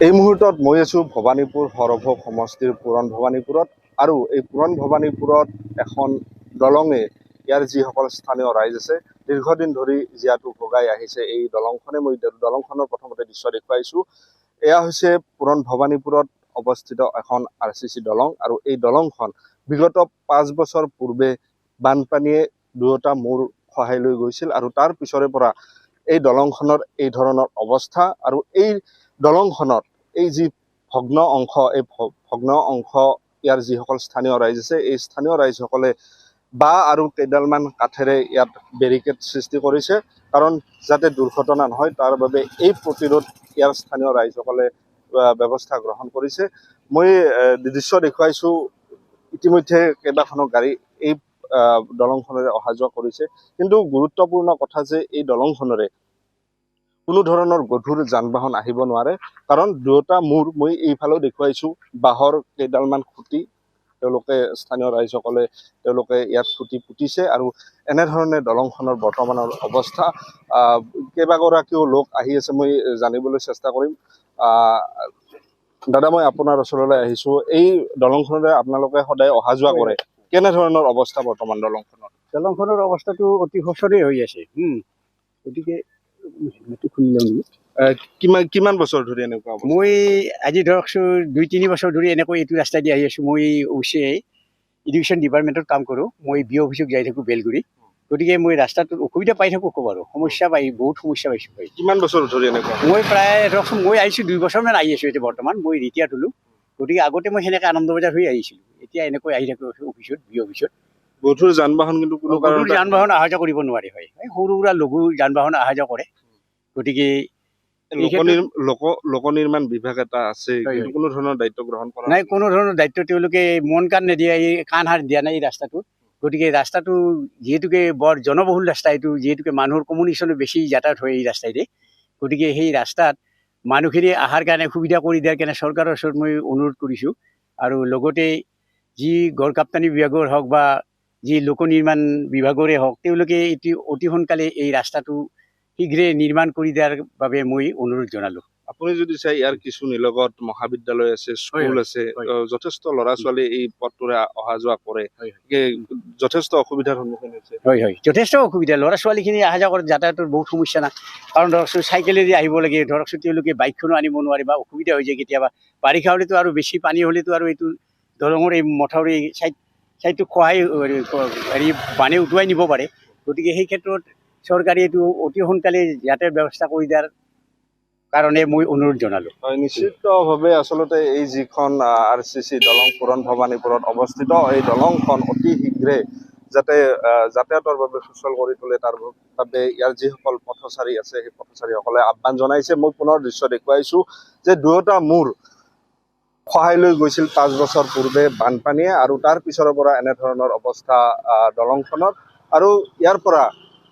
এই মুহূৰ্তত মই আছো ভবানীপুৰ সৰভোগ সমষ্টিৰ পুৰণ ভবানীপুৰত আৰু এই পুৰণ ভবানীপুৰত এখন দলঙে ইয়াৰ যিসকল স্থানীয় ৰাইজ আছে দীৰ্ঘদিন ধৰি জীয়াতু ভগাই আহিছে। এই দলংখনে মই দলংখনৰ প্ৰথমতে দৃশ্য দেখুৱাইছো। এয়া হৈছে পুৰণ ভবানীপুৰত অৱস্থিত এখন RCC দলং আৰু এই দলংখন বিগত 5 বছৰ পূৰ্বে বানপানীয়ে দুয়োটা মূৰ খহাই লৈ গৈছিল আৰু তাৰ পিছৰে পৰা এই দলংখনৰ এই ধৰণৰ অৱস্থা আৰু এই দলংখনৰ এই যি ভগ্ন অংশ এই ভগ্ন অংশ ইয়াৰ যিসকল স্থানীয় ৰাইজ আছে এই স্থানীয় ৰাইজসকলে বা আৰু কেইডালমান কাঠেৰে ইয়াত বেৰিকেড সৃষ্টি কৰিছে কাৰণ যাতে দুৰ্ঘটনা নহয় তাৰ বাবে এই প্ৰতিৰোধ ইয়াৰ স্থানীয় ৰাইজসকলে ব্যৱস্থা গ্ৰহণ কৰিছে। মই দৃশ্য দেখুৱাইছো ইতিমধ্যে কেইবাখনো গাড়ী এই দলংখনেৰে অহা যোৱা কৰিছে, কিন্তু গুৰুত্বপূৰ্ণ কথা যে এই দলংখনেৰে কোনো ধৰণৰ গধুৰ যান বাহন আহিব নোৱাৰে কাৰণ দুয়োটা মূৰ মই এইফালেও দেখুৱাইছো বাঁহৰ কেইডালমান খুঁটি তেওঁলোকে স্থানীয় ৰাইজসকলে ইয়াত খুঁটি পুতিছে আৰু এনেধৰণে দলংখনৰ বৰ্তমানৰ অৱস্থা। কেইবাগৰাকীও লোক আহি আছে, মই জানিবলৈ চেষ্টা কৰিম। দাদা, মই আপোনাৰ ওচৰলৈ আহিছো। এই দলংখনেৰে আপোনালোকে সদায় অহা যোৱা কৰে, কেনেধৰণৰ অৱস্থা বৰ্তমান দলংখনৰ অৱস্থাটো অতি শোচনীয় হৈ আছে। গতিকে কিমান বছৰ ধৰি এনেকুৱা? মই আজি ধৰকচোন 2-3 বছৰ ধৰি এনেকৈ এইটো ৰাস্তা দি আহি আছো। মই অৱশ্যে এডুকেশ্যন ডিপাৰ্টমেণ্টত কাম কৰোঁ। মই BO অফিচত যাই থাকোঁ বেলগুৰি। গতিকে মই ৰাস্তাটোত অসুবিধা পাই থাকোঁ ক'ব আৰু বহুত সমস্যা পাইছোঁ। কিমান বছৰ ধৰি এনেকুৱা? মই প্ৰায় ধৰকচোন মই আহিছোঁ 2 বছৰমান আহি আছোঁ। এতিয়া বৰ্তমান মই ৰিটায়াৰ্ড হ'লোঁ। গতিকে আগতে মই সেনেকৈ আনন্দ বজাৰ হৈ আহিছিলোঁ, এতিয়া এনেকৈ আহি থাকোঁ অফিচত BO অফিচত। গধুৰ যান বাহন কিন্তু কোনো গধুৰ যান বাহন অহা যোৱা কৰিব নোৱাৰি হয়, সৰু সুৰা লঘু যান বাহন অহা যোৱা কৰে। গতিকে লোক নিৰ্মাণ বিভাগ এটা আছে, কোনো ধৰণৰ দায়িত্ব গ্ৰহণ কৰা নাই, কোনো ধৰণৰ দায়িত্ব তেওঁলোকে মন কাণ নিদিয়ে, এই কাণ সাৰ দিয়া নাই এই ৰাস্তাটোত। গতিকে ৰাস্তাটো যিহেতুকে বৰ জনবহুল ৰাস্তা, এইটো যিহেতুকে মানুহৰ কমিউনিকেশ্যনো বেছি যাতায়াত হয় এই ৰাস্তাইদি। গতিকে সেই ৰাস্তাত মানুহখিনি অহাৰ কাৰণে সুবিধা কৰি দিয়াৰ কাৰণে চৰকাৰৰ ওচৰত মই অনুৰোধ কৰিছোঁ। আৰু লগতে যি গড় কাপ্তানি বিভাগৰ হওক বা যি লোক নিৰ্মাণ বিভাগৰে হওক, তেওঁলোকে অতি সোনকালে এই ৰাস্তাটো শীঘ্ৰে নিৰ্মাণ কৰি দিয়াৰ বাবে মই অনুৰোধ জনালোঁ। আপুনি যদি চাই ইয়াৰ কিছু নিলগত মহাবিদ্যালয় আছে, স্কুল আছে, যথেষ্ট ল'ৰা ছোৱালী এই পথটোৰে অহা যোৱা কৰে, যথেষ্ট অসুবিধাৰ সন্মুখীন হৈছে। হয়, যথেষ্ট অসুবিধা। ল'ৰা ছোৱালীখিনি অহা যোৱা কৰে, যাতায়াতৰ বহুত সমস্যা না। কাৰণ ধৰকচোন চাইকেলেদি আহিব লাগে, ধৰকচোন তেওঁলোকে বাইকখনো আনিব নোৱাৰে বা অসুবিধা হৈ যায় কেতিয়াবা। বাৰিষা হ'লেতো আৰু বেছি পানী হ'লেতো আৰু এইটো দলঙৰ এই মথাউৰি চাইডটো খহাই বানে উটুৱাই নিব পাৰে। গতিকে সেই ক্ষেত্ৰত চৰকাৰে এইটো অতি সোনকালে যাতায়াত ব্যৱস্থা কৰি দিয়াৰ কাৰণে মই অনুৰোধ জনালোঁ। হয়, নিশ্চিতভাৱে আচলতে এই যিখন RCC দলং পুৰণ ভবানীপুৰত অৱস্থিত, এই দলংখন অতি শীঘ্ৰে যাতে যাতায়াতৰ বাবে সুচল কৰি তোলে তাৰ বাবে ইয়াৰ যিসকল পথচাৰী আছে সেই পথচাৰীসকলে আহ্বান জনাইছে। মই পুনৰ দৃশ্য দেখুৱাইছো যে দুয়োটা মূৰ খহাই লৈ গৈছিল 5 বছৰ পূৰ্বে বানপানীয়ে আৰু তাৰ পিছৰ পৰা এনেধৰণৰ অৱস্থা দলংখনত। আৰু ইয়াৰ পৰা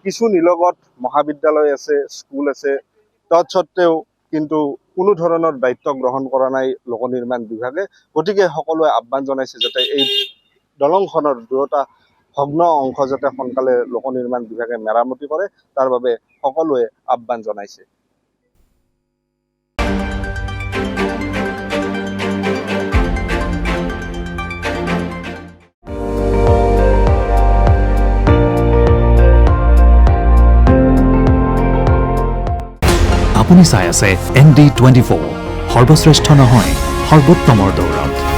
কিছু নিলগত মহাবিদ্যালয় আছে, স্কুল আছে, তৎসত্ত্বেও কিন্তু কোনো ধৰণৰ দায়িত্ব গ্ৰহণ কৰা নাই লোক নিৰ্মাণ বিভাগে। গতিকে সকলোৱে আহ্বান জনাইছে যাতে এই দলংখনৰ দুয়োটা ভগ্ন অংশ যাতে সোনকালে লোক নিৰ্মাণ বিভাগে মেৰামতি কৰে, তাৰ বাবে সকলোৱে আহ্বান জনাইছে। আপুনি চাই আছে ND24, সৰ্বশ্ৰেষ্ঠ নহয় সৰ্বোত্তমৰ দৌৰত।